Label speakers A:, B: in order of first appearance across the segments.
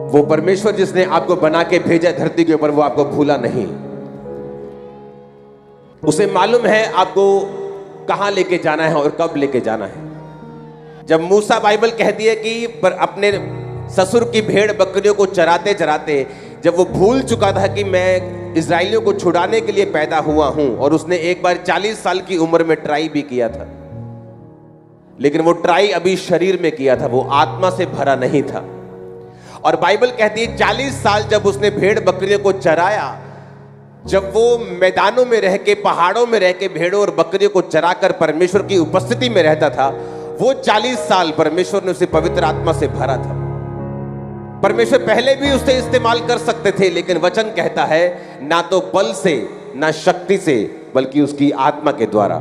A: वो परमेश्वर जिसने आपको बना के भेजा धरती के ऊपर, वो आपको भूला नहीं। उसे मालूम है आपको कहां लेके जाना है और कब लेके जाना है। जब मूसा, बाइबल कहती है कि पर अपने ससुर की भेड़ बकरियों को चराते चराते जब वो भूल चुका था कि मैं इजराइलियों को छुड़ाने के लिए पैदा हुआ हूं, और उसने एक बार 40 साल की उम्र में ट्राई भी किया था, लेकिन वो ट्राई अभी शरीर में किया था, वो आत्मा से भरा नहीं था। और बाइबल कहती है 40 साल जब उसने भेड़ बकरियों को चराया, जब वो मैदानों में रह के, पहाड़ों में रह के भेड़ों और बकरियों को चराकर परमेश्वर की उपस्थिति में रहता था, वो 40 साल परमेश्वर ने उसे पवित्र आत्मा से भरा था। परमेश्वर पहले भी उसे इस्तेमाल कर सकते थे, लेकिन वचन कहता है ना तो बल से ना शक्ति से, बल्कि उसकी आत्मा के द्वारा।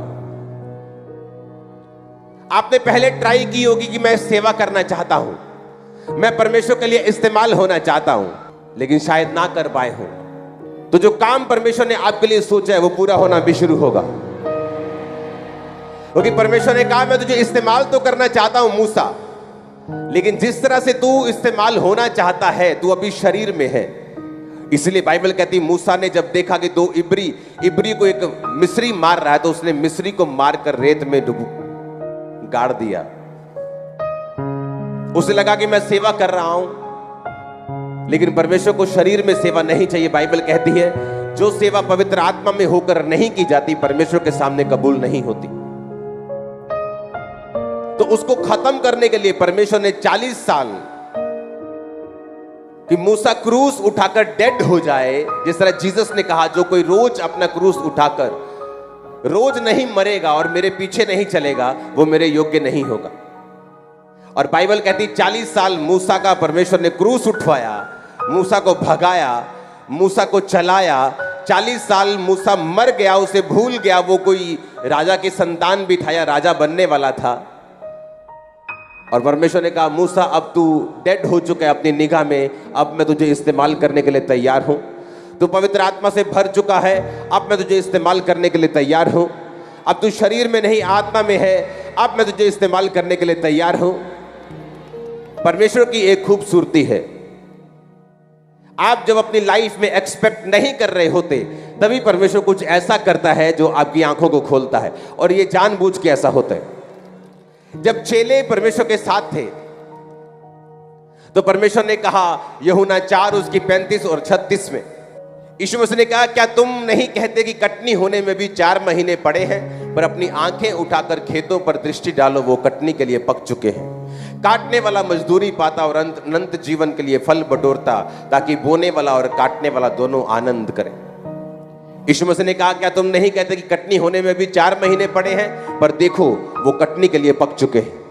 A: आपने पहले ट्राई की होगी कि मैं सेवा करना चाहता हूं, मैं परमेश्वर के लिए इस्तेमाल होना चाहता हूं, लेकिन शायद ना कर पाए हो। तो जो काम परमेश्वर ने आपके लिए सोचा है वो पूरा होना भी शुरू होगा, क्योंकि परमेश्वर ने कहा मैं तुझे इस्तेमाल तो करना चाहता हूं मूसा, लेकिन जिस तरह से तू इस्तेमाल होना चाहता है तू अभी शरीर में है। इसलिए बाइबल कहती मूसा ने जब देखा कि 2 इब्री को एक मिस्री मार रहा है, तो उसने मिस्री को मारकर रेत में गाड़ दिया। उसे लगा कि मैं सेवा कर रहा हूं, लेकिन परमेश्वर को शरीर में सेवा नहीं चाहिए। बाइबल कहती है जो सेवा पवित्र आत्मा में होकर नहीं की जाती, परमेश्वर के सामने कबूल नहीं होती। तो उसको खत्म करने के लिए परमेश्वर ने 40 साल कि मूसा क्रूस उठाकर डेड हो जाए, जिस तरह जीसस ने कहा जो कोई रोज अपना क्रूस उठाकर रोज नहीं मरेगा और मेरे पीछे नहीं चलेगा, वो मेरे योग्य नहीं होगा। और बाइबल कहती 40 साल मूसा का परमेश्वर ने क्रूस उठवाया, मूसा को भगाया, मूसा को चलाया। 40 साल मूसा मर गया, उसे भूल गया वो कोई राजा की संतान भी था या राजा बनने वाला था। और परमेश्वर ने कहा मूसा अब तू डेड हो चुका है अपनी निगाह में, अब मैं तुझे इस्तेमाल करने के लिए तैयार हूं। तू पवित्र आत्मा से भर चुका है, अब मैं तुझे इस्तेमाल करने के लिए तैयार हूं। अब तू शरीर में नहीं आत्मा में है, अब मैं तुझे इस्तेमाल करने के लिए तैयार हूं। परमेश्वर की एक खूबसूरती है, आप जब अपनी लाइफ में एक्सपेक्ट नहीं कर रहे होते, तभी परमेश्वर कुछ ऐसा करता है जो आपकी आंखों को खोलता है। और ये जानबूझ के ऐसा होता है। जब चेले परमेश्वर के साथ थे तो परमेश्वर ने कहा यूहन्ना 4 उसकी 35 और 36 में, यीशु मसीह ने कहा क्या तुम नहीं कहते कि कटनी होने में भी 4 महीने पड़े हैं, पर अपनी आंखें उठाकर खेतों पर दृष्टि डालो, वो कटनी के लिए पक चुके हैं। काटने वाला मजदूरी पाता और अनंत जीवन के लिए फल बटोरता, ताकि बोने वाला और काटने वाला दोनों आनंद करें। यीशु मसीह ने कहा क्या तुम नहीं कहते कि कटनी होने में भी 4 महीने पड़े हैं, पर देखो वो कटनी के लिए पक चुके हैं।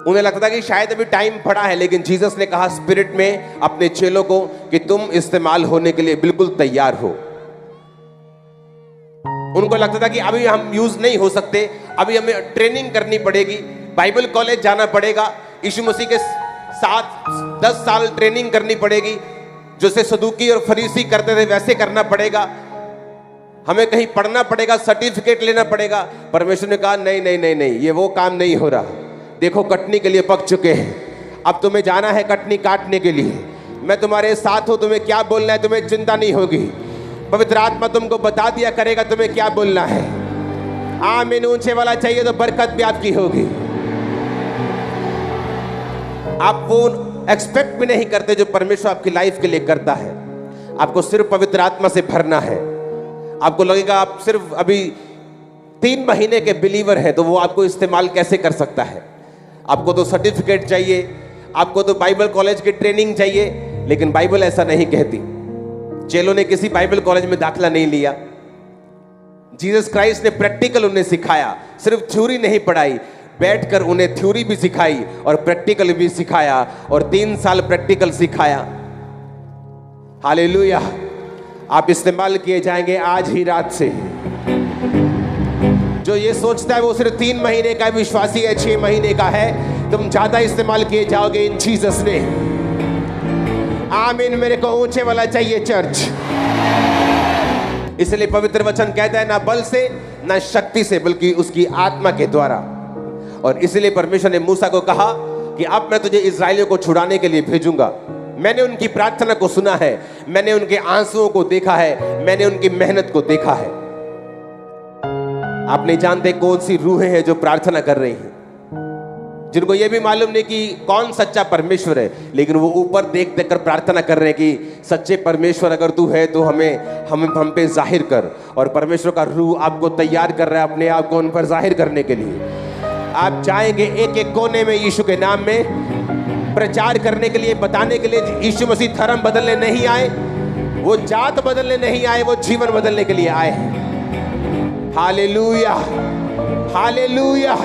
A: उन्हें लगता था कि शायद अभी टाइम पड़ा है, लेकिन जीसस ने कहा स्पिरिट में अपने चेलों को कि तुम इस्तेमाल होने के लिए बिल्कुल तैयार हो। उनको लगता था कि अभी हम यूज नहीं हो सकते, अभी हमें ट्रेनिंग करनी पड़ेगी, बाइबल कॉलेज जाना पड़ेगा, यीशु मसीह के साथ 10 साल ट्रेनिंग करनी पड़ेगी, जैसे सदूकी और फरीसी करते थे वैसे करना पड़ेगा, हमें कहीं पढ़ना पड़ेगा, सर्टिफिकेट लेना पड़ेगा। परमेश्वर ने कहा नहीं नहीं नहीं नहीं, ये वो काम नहीं हो रहा। देखो कटनी के लिए पक चुके हैं, अब तुम्हें जाना है कटनी काटने के लिए। मैं तुम्हारे साथ हूं, तुम्हें क्या बोलना है तुम्हें चिंता नहीं होगी। पवित्र आत्मा तुमको बता दिया करेगा तुम्हें क्या बोलना है। आमीन। ऊंचे वाला चाहिए तो बरकत भी आपकी होगी। आप वो एक्सपेक्ट भी नहीं करते जो परमेश्वर आपकी लाइफ के लिए करता है। आपको सिर्फ पवित्र आत्मा से भरना है। आपको लगेगा आप सिर्फ अभी 3 महीने के बिलीवर हैं, तो वो आपको इस्तेमाल कैसे कर सकता है। आपको तो सर्टिफिकेट चाहिए, आपको तो बाइबल कॉलेज की ट्रेनिंग चाहिए, लेकिन बाइबल ऐसा नहीं कहती। चेलों ने किसी बाइबल कॉलेज में दाखिला नहीं लिया। जीसस क्राइस्ट ने प्रैक्टिकल उन्हें सिखाया, सिर्फ थ्योरी नहीं पढ़ाई, बैठकर उन्हें थ्योरी भी सिखाई और प्रैक्टिकल भी सिखाया, और 3 साल प्रैक्टिकल सिखाया। हालेलुया। आप इस्तेमाल किए जाएंगे आज ही रात से। जो ये सोचता है वो सिर्फ 3 महीने का विश्वासी है, 6 महीने का है, तुम ज्यादा इस्तेमाल किए जाओगे इन जीसस ने। आमीन। मेरे को ऊंचे वाला चाहिए चर्च। इसलिए पवित्र वचन कहता है ना बल से ना शक्ति से, बल्कि उसकी आत्मा के द्वारा। और इसलिए परमेश्वर ने मूसा को कहा कि अब मैं तुझे इस्राएलियों को छुड़ाने के लिए भेजूंगा। मैंने उनकी प्रार्थना को सुना है, मैंने उनके आंसुओं को देखा है, मैंने उनकी मेहनत को देखा है। आप नहीं जानते कौन सी रूहें हैं जो प्रार्थना कर रही हैं, जिनको ये भी मालूम नहीं कि कौन सच्चा परमेश्वर है, लेकिन वो ऊपर देख देख कर प्रार्थना कर रहे हैं कि सच्चे परमेश्वर अगर तू है तो हम पे जाहिर कर। और परमेश्वर का रूह आपको तैयार कर रहा है अपने आप को उन पर जाहिर करने के लिए। आप जाएंगे एक एक कोने में यीशु के नाम में प्रचार करने के लिए, बताने के लिए यीशु मसीह धर्म बदलने नहीं आए, वो जात बदलने नहीं आए, वो जीवन बदलने के लिए आए हैं। Hallelujah, hallelujah.